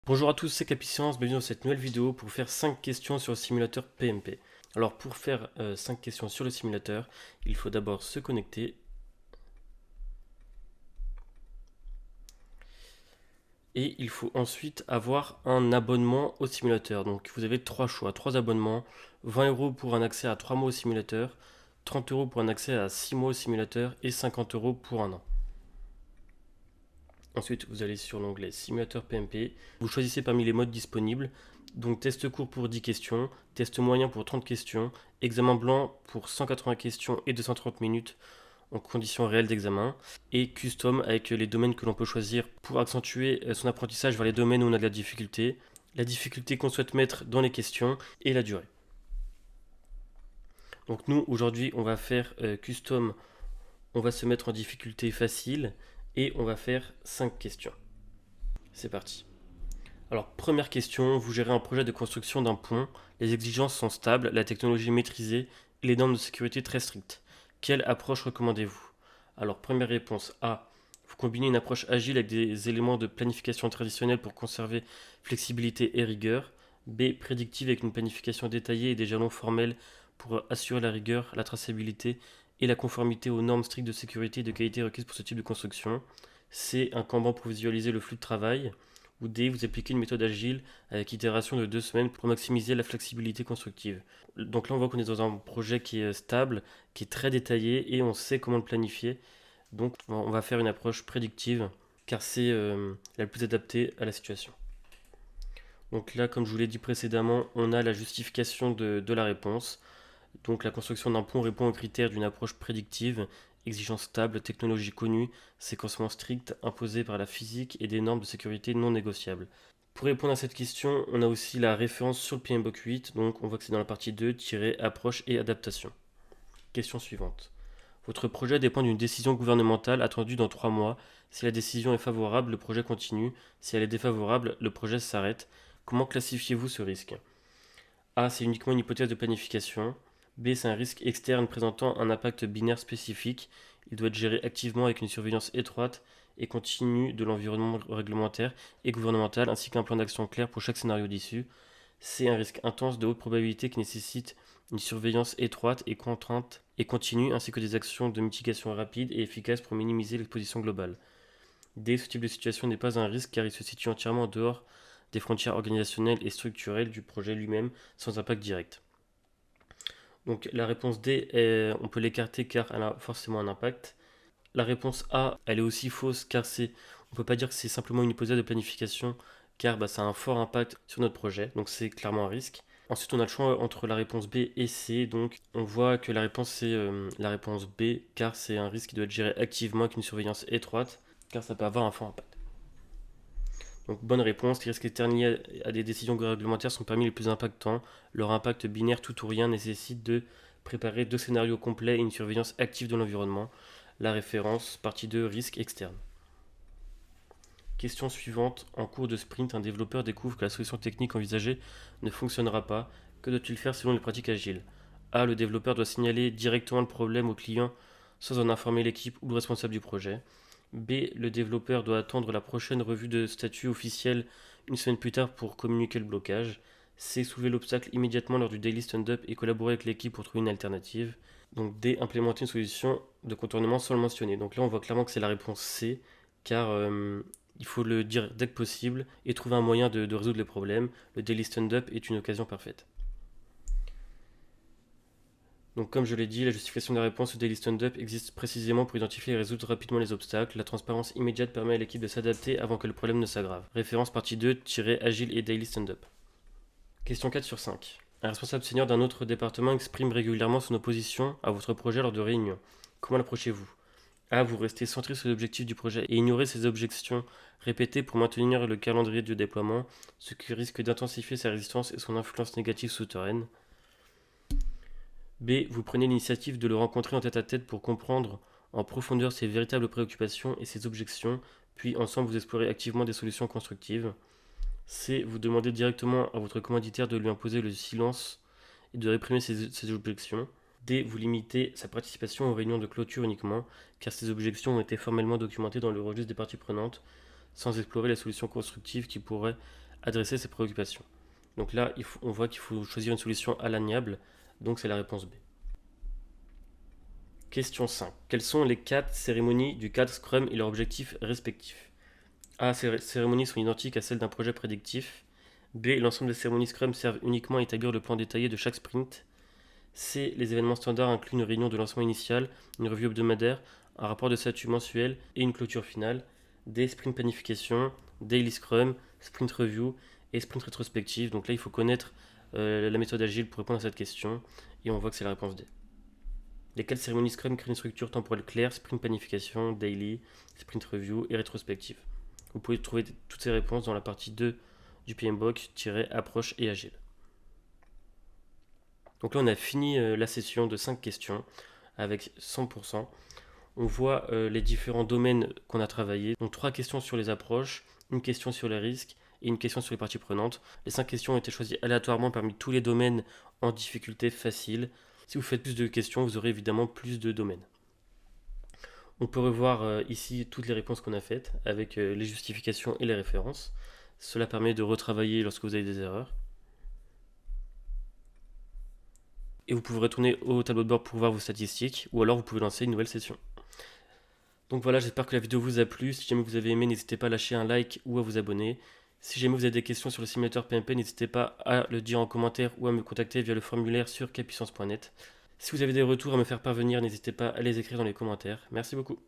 Bonjour à tous, c'est Capiscience, bienvenue dans cette nouvelle vidéo pour faire 5 questions sur le simulateur PMP. Alors pour faire 5 questions sur le simulateur, il faut d'abord se connecter et il faut ensuite avoir un abonnement au simulateur. Donc vous avez 3 choix, 3 abonnements, 20 € pour un accès à 3 mois au simulateur, 30 € pour un accès à 6 mois au simulateur et 50 € pour un an. Ensuite, vous allez sur l'onglet Simulateur PMP. Vous choisissez parmi les modes disponibles. Donc test court pour 10 questions, test moyen pour 30 questions, examen blanc pour 180 questions et 230 minutes en conditions réelles d'examen, et custom avec les domaines que l'on peut choisir pour accentuer son apprentissage vers les domaines où on a de la difficulté qu'on souhaite mettre dans les questions et la durée. Donc nous, aujourd'hui, on va faire custom, on va se mettre en difficulté facile et on va faire 5 questions. C'est parti. Alors, première question, vous gérez un projet de construction d'un pont, les exigences sont stables, la technologie maîtrisée et les normes de sécurité très strictes. Quelle approche recommandez-vous? Alors, première réponse A. Vous combinez une approche agile avec des éléments de planification traditionnelle pour conserver flexibilité et rigueur. B. Prédictive avec une planification détaillée et des jalons formels pour assurer la rigueur, la traçabilité et la conformité aux normes strictes de sécurité et de qualité requises pour ce type de construction. C. Un Kanban pour visualiser le flux de travail. Ou D. Vous appliquez une méthode agile avec itération de 2 semaines pour maximiser la flexibilité constructive. Donc là, on voit qu'on est dans un projet qui est stable, qui est très détaillé et on sait comment le planifier. Donc on va faire une approche prédictive car c'est la plus adaptée à la situation. Donc là, comme je vous l'ai dit précédemment, on a la justification de la réponse. Donc la construction d'un pont répond aux critères d'une approche prédictive, exigence stable, technologie connue, séquencement strict imposé par la physique et des normes de sécurité non négociables. Pour répondre à cette question, on a aussi la référence sur le PMBOK 8, donc on voit que c'est dans la partie 2, approche et adaptation. Question suivante. Votre projet dépend d'une décision gouvernementale attendue dans 3 mois. Si la décision est favorable, le projet continue. Si elle est défavorable, le projet s'arrête. Comment classifiez-vous ce risque? A. C'est uniquement une hypothèse de planification. B. C'est un risque externe présentant un impact binaire spécifique. Il doit être géré activement avec une surveillance étroite et continue de l'environnement réglementaire et gouvernemental ainsi qu'un plan d'action clair pour chaque scénario d'issue. C. Un risque intense de haute probabilité qui nécessite une surveillance étroite et contrainte et continue ainsi que des actions de mitigation rapides et efficaces pour minimiser l'exposition globale. D. Ce type de situation n'est pas un risque car il se situe entièrement en dehors des frontières organisationnelles et structurelles du projet lui-même sans impact direct. Donc la réponse D, on peut l'écarter car elle a forcément un impact. La réponse A, elle est aussi fausse car on peut pas dire que c'est simplement une hypothèse de planification car ça a un fort impact sur notre projet, donc c'est clairement un risque. Ensuite, on a le choix entre la réponse B et C, donc on voit que la réponse c'est la réponse B car c'est un risque qui doit être géré activement avec une surveillance étroite car ça peut avoir un fort impact. Donc bonne réponse, les risques externes liés à des décisions réglementaires sont parmi les plus impactants. Leur impact binaire tout ou rien nécessite de préparer 2 scénarios complets et une surveillance active de l'environnement. La référence, partie 2, risque externe. Question suivante. En cours de sprint, un développeur découvre que la solution technique envisagée ne fonctionnera pas. Que doit-il faire selon les pratiques agiles? A. Le développeur doit signaler directement le problème au client sans en informer l'équipe ou le responsable du projet. B. Le développeur doit attendre la prochaine revue de statut officielle une semaine plus tard pour communiquer le blocage. C. Soulever l'obstacle immédiatement lors du daily stand-up et collaborer avec l'équipe pour trouver une alternative. Donc D. Implémenter une solution de contournement sans le mentionner. Donc là on voit clairement que c'est la réponse C, car il faut le dire dès que possible et trouver un moyen de résoudre les problèmes. Le daily stand-up est une occasion parfaite. Donc comme je l'ai dit, la justification de la réponse au daily stand-up existe précisément pour identifier et résoudre rapidement les obstacles. La transparence immédiate permet à l'équipe de s'adapter avant que le problème ne s'aggrave. Référence partie 2, agile et daily stand-up. Question 4 sur 5. Un responsable senior d'un autre département exprime régulièrement son opposition à votre projet lors de réunions. Comment l'approchez-vous? A. Vous restez centré sur l'objectif du projet et ignorez ses objections répétées pour maintenir le calendrier de déploiement, ce qui risque d'intensifier sa résistance et son influence négative souterraine. B. Vous prenez l'initiative de le rencontrer en tête-à-tête pour comprendre en profondeur ses véritables préoccupations et ses objections, puis ensemble vous explorez activement des solutions constructives. C. Vous demandez directement à votre commanditaire de lui imposer le silence et de réprimer ses objections. D. Vous limitez sa participation aux réunions de clôture uniquement, car ses objections ont été formellement documentées dans le registre des parties prenantes, sans explorer les solutions constructives qui pourraient adresser ses préoccupations. Donc là, on voit qu'il faut choisir une solution à l'amiable, donc c'est la réponse B. Question 5. Quelles sont les 4 cérémonies du cadre Scrum et leurs objectifs respectifs? A. Ces cérémonies sont identiques à celles d'un projet prédictif. B. L'ensemble des cérémonies Scrum servent uniquement à établir le plan détaillé de chaque sprint. C. Les événements standards incluent une réunion de lancement initial, une revue hebdomadaire, un rapport de statut mensuel et une clôture finale. D. Sprint planification, Daily Scrum, Sprint Review et Sprint rétrospective. Donc là, il faut connaître la méthode agile pour répondre à cette question. Et on voit que c'est la réponse D. Les 4 cérémonies Scrum créent une structure temporelle claire, Sprint planification, Daily, Sprint Review et rétrospective. Vous pouvez trouver toutes ces réponses dans la partie 2 du PMBOK-approche et agile. Donc là, on a fini la session de 5 questions avec 100%. On voit les différents domaines qu'on a travaillés. Donc 3 questions sur les approches, une question sur les risques et une question sur les parties prenantes. Les 5 questions ont été choisies aléatoirement parmi tous les domaines en difficulté facile. Si vous faites plus de questions, vous aurez évidemment plus de domaines. On peut revoir ici toutes les réponses qu'on a faites avec les justifications et les références. Cela permet de retravailler lorsque vous avez des erreurs. Et vous pouvez retourner au tableau de bord pour voir vos statistiques, ou alors vous pouvez lancer une nouvelle session. Donc voilà, j'espère que la vidéo vous a plu. Si jamais vous avez aimé, n'hésitez pas à lâcher un like ou à vous abonner. Si jamais vous avez des questions sur le simulateur PMP, n'hésitez pas à le dire en commentaire ou à me contacter via le formulaire sur cappuissance.net. Si vous avez des retours à me faire parvenir, n'hésitez pas à les écrire dans les commentaires. Merci beaucoup.